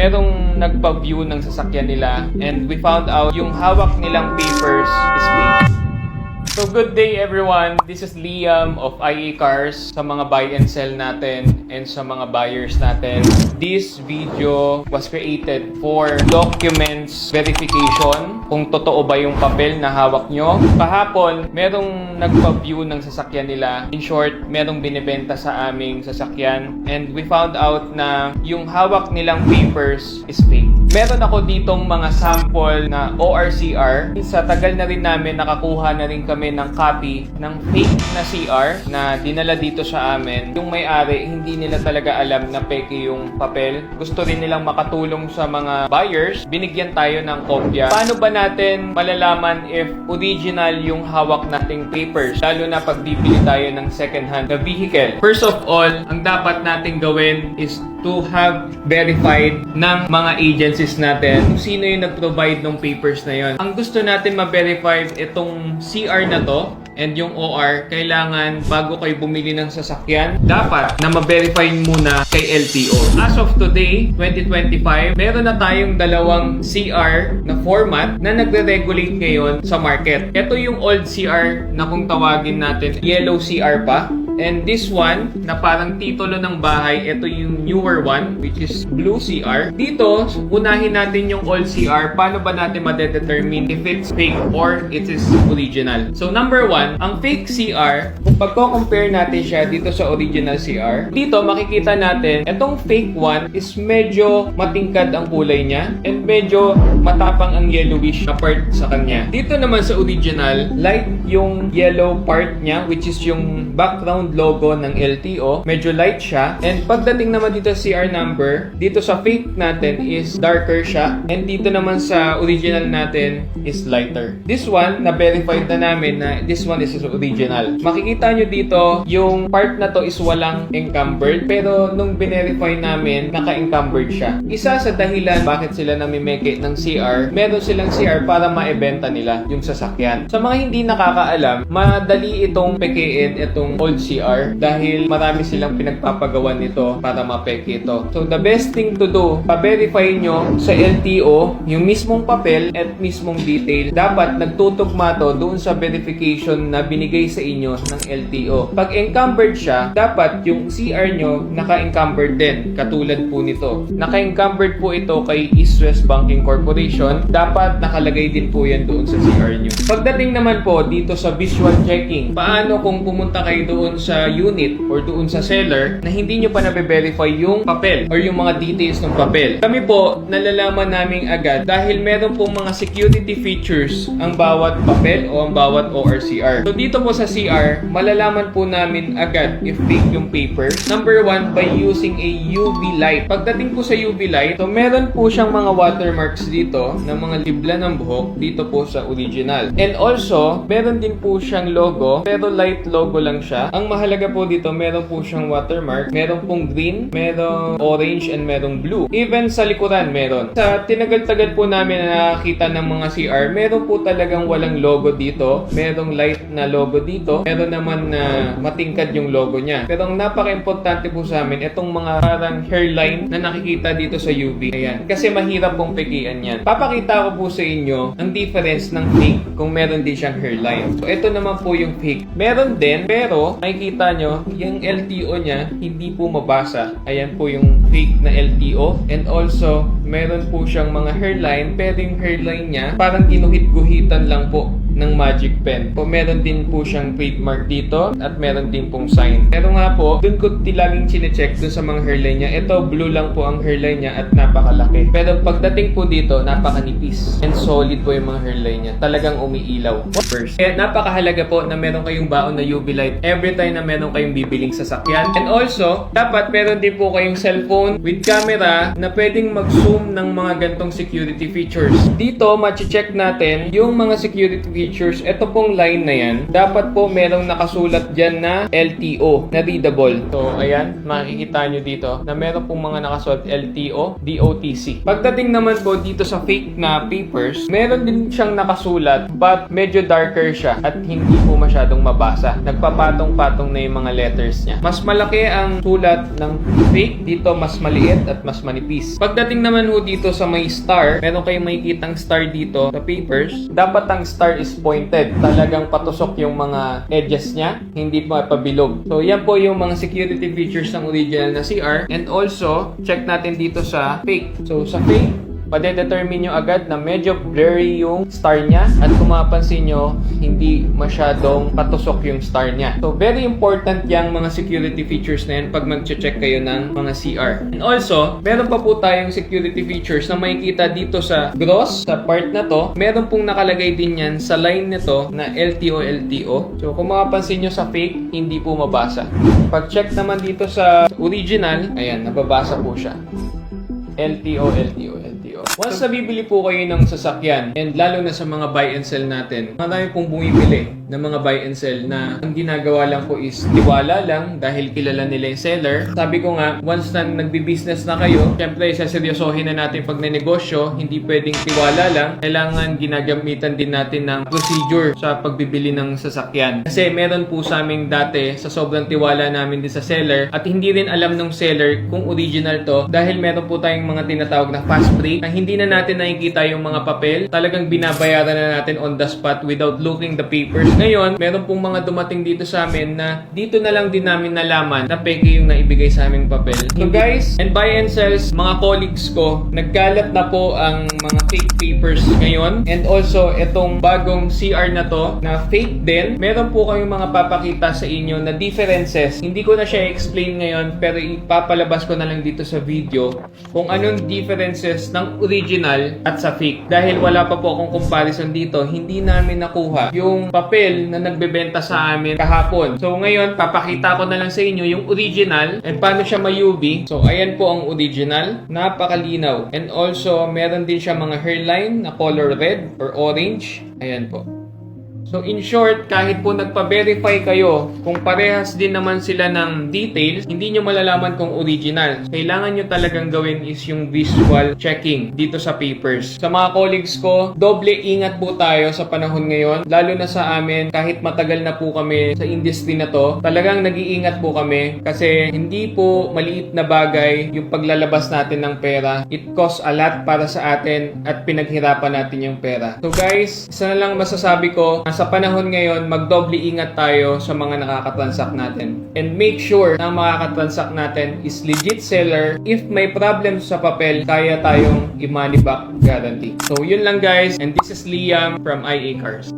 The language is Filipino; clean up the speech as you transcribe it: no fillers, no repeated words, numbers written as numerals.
merong nagpa-view ng sasakyan nila and we found out yung hawak nilang papers is fake. So good day everyone, this is Liam of IA Cars sa mga buy and sell natin and sa mga buyers natin. This video was created for documents verification, kung totoo ba yung papel na hawak nyo. Kahapon, merong nagpa-view ng sasakyan nila. In short, merong binibenta sa aming sasakyan and we found out na yung hawak nilang papers is fake. Meron ako ditong mga sample na ORCR. Sa tagal na rin namin, nakakuha na rin kami ng copy ng fake na CR na dinala dito sa amin. Yung may-ari, hindi nila talaga alam na peke yung papel. Gusto rin nilang makatulong sa mga buyers. Binigyan tayo ng kopya. Paano ba natin malalaman if original yung hawak nating papers? Lalo na pag bibili tayo ng second-hand na vehicle. First of all, ang dapat nating gawin is to have verified ng mga agencies natin kung sino yung nag-provide ng papers na yon. Ang gusto natin ma-verify itong CR na to and yung OR, kailangan bago kayo bumili ng sasakyan, dapat na ma-verify muna kay LTO. As of today, 2025, meron na tayong dalawang CR na format na nagre-regulate ngayon sa market. Ito yung old CR na kung tawagin natin, yellow CR pa. And this one, na parang titulo ng bahay, ito yung newer one, which is blue CR. Dito, unahin natin yung old CR. Paano ba natin ma-determine if it's fake or it is original? So, number one, ang fake CR, kung pagko-compare natin siya dito sa original CR, dito makikita natin, itong fake one is medyo matingkad ang kulay niya and medyo matapang ang yellowish na part sa kanya. Dito naman sa original, light yung yellow part niya, which is yung background logo ng LTO. Medyo light siya. And pagdating naman dito sa CR number, dito sa fake natin is darker siya. And dito naman sa original natin is lighter. This one, na-verified na namin na this one is original. Makikita nyo dito, yung part na to is walang encumbered. Pero nung binerify namin, naka-encumbered siya. Isa sa dahilan bakit sila namimeke ng CR, meron silang CR para maibenta nila yung sasakyan. Sa mga hindi nakakaalam, madali itong pekein itong old CR dahil marami silang pinagpapagawa nito para mapeke ito. So the best thing to do, pa-verify nyo sa LTO yung mismong papel at mismong detail. Dapat nagtutugma to doon sa verification na binigay sa inyo ng LTO. Pag encumbered siya, dapat yung CR nyo naka-encumbered din. Katulad po nito. Naka-encumbered po ito kay East West Banking Corporation. Dapat nakalagay din po yan doon sa CR nyo. Pagdating naman po dito sa visual checking, paano kung pumunta kayo doon sa unit or doon sa seller na hindi nyo pa na-verify yung papel or yung mga details ng papel. Kami po, nalalaman namin agad dahil meron pong mga security features ang bawat papel o ang bawat ORCR. So dito po sa CR, malalaman po namin agad if fake yung paper. Number one, by using a UV light. Pagdating po sa UV light, so meron po siyang mga watermarks dito ng mga libla ng buhok dito po sa original. And also, meron din po siyang logo pero light logo lang siya. Ang mahalaga po dito, meron po siyang watermark, meron pong green, merong orange, and merong blue. Even sa likuran, meron. Sa tinagal-tagal po namin na nakakita ng mga CR, meron po talagang walang logo dito. Merong light na logo dito. Meron naman na matingkad yung logo niya. Pero ang napaka-importante po sa amin, itong mga parang hairline na nakikita dito sa UV. Ayan. Kasi mahirap pong pekian yan. Papakita ko po sa inyo ang difference ng fake kung meron din siyang hairline. So, ito naman po yung fake. Meron din, pero makikita nyo, yung LTO niya, hindi po mabasa. Ayan po yung fake na LTO. And also, meron po siyang mga hairline, pero yung hairline niya, parang ginuhit-guhitan lang po ng magic pen. Po, meron din po siyang trademark dito at meron din pong sign. Pero nga po, dun ko laging chinecheck dun sa mga hairline niya. Ito, blue lang po ang hairline niya at napakalaki. Pero pagdating po dito, napakanipis. And solid po yung mga hairline niya. Talagang umiilaw. First. Kaya napakahalaga po na meron kayong baon na UV light every time na meron kayong bibiling sasakyan. And also, dapat meron din po kayong cellphone with camera na pwedeng mag-zoom ng mga gantong security features. Dito, ma-check natin yung mga security features features, ito pong line na yan, dapat po merong nakasulat dyan na LTO, na readable. So, ayan, makikita nyo dito na meron pong mga nakasulat LTO, DOTC. Pagdating naman po dito sa fake na papers, meron din siyang nakasulat but medyo darker siya at hindi po masyadong mabasa. Nagpapatong-patong na yung mga letters niya. Mas malaki ang sulat ng fake, dito mas maliit at mas manipis. Pagdating naman ho dito sa may star, meron kayong makikitang star dito sa papers. Dapat ang star is pointed. Talagang patusok yung mga edges niya, hindi mapabilog. So, yan po yung mga security features ng original na CR. And also, check natin dito sa fake. So, sa fake, padedetermine nyo agad na medyo blurry yung star niya at kung mapansin nyo, hindi masyadong patusok yung star niya. So, very important yung mga security features na yan pag mag-check kayo ng mga CR. And also, meron pa po tayong security features na makikita dito sa gross, sa part na to. Meron pong nakalagay din yan sa line nito na LTO. So, kung mapapansin nyo sa fake, hindi po mabasa. Pag-check naman dito sa original, ayan, nababasa po siya. LTO. Once nabibili po kayo ng sasakyan, and lalo na sa mga buy and sell natin, marami pong bumibili ng mga buy and sell na ang ginagawa lang po is tiwala lang dahil kilala nila yung seller. Sabi ko nga, once na nagbi-business na kayo, syempre saseryosohin na natin pag negosyo, hindi pwedeng tiwala lang. Kailangan ginagamitan din natin ng procedure sa pagbibili ng sasakyan. Kasi meron po sa aming dati sa sobrang tiwala namin din sa seller at hindi rin alam ng seller kung original to dahil meron po tayong mga tinatawag na fast break na hindi na natin nakikita yung mga papel. Talagang binabayaran na natin on the spot without looking the papers. Ngayon, meron pong mga dumating dito sa amin na dito na lang din namin nalaman na peke yung naibigay sa aming papel. So guys, and buy and sells, mga colleagues ko, nagkalat na po ang mga fake papers ngayon. And also, itong bagong CR na to, na fake din, meron po kayong mga papakita sa inyo na differences. Hindi ko na siya explain ngayon, pero ipapalabas ko na lang dito sa video kung anong differences ng original at sa fake. Dahil wala pa po akong comparison dito, hindi namin nakuha yung papel na nagbebenta sa amin kahapon. So ngayon, papakita ko na lang sa inyo yung original and paano siya ma-UV. So ayan po ang original. Napakalinaw. And also, meron din siya mga hairline na color red or orange. Ayan po. So in short, kahit po nagpa-verify kayo kung parehas din naman sila ng details, hindi nyo malalaman kung original. Kailangan nyo talagang gawin is yung visual checking dito sa papers. Sa mga colleagues ko, doble ingat po tayo sa panahon ngayon. Lalo na sa amin, kahit matagal na po kami sa industry na to, talagang nag-iingat po kami kasi hindi po maliit na bagay yung paglalabas natin ng pera. It costs a lot para sa atin at pinaghirapan natin yung pera. So guys, isa na lang masasabi ko, sa panahon ngayon, magdoble ingat tayo sa mga nakakatransact natin. And make sure na ang makakatransact natin is legit seller. If may problem sa papel, kaya tayong i-money back guarantee. So, yun lang guys. And this is Liam from IA Cars.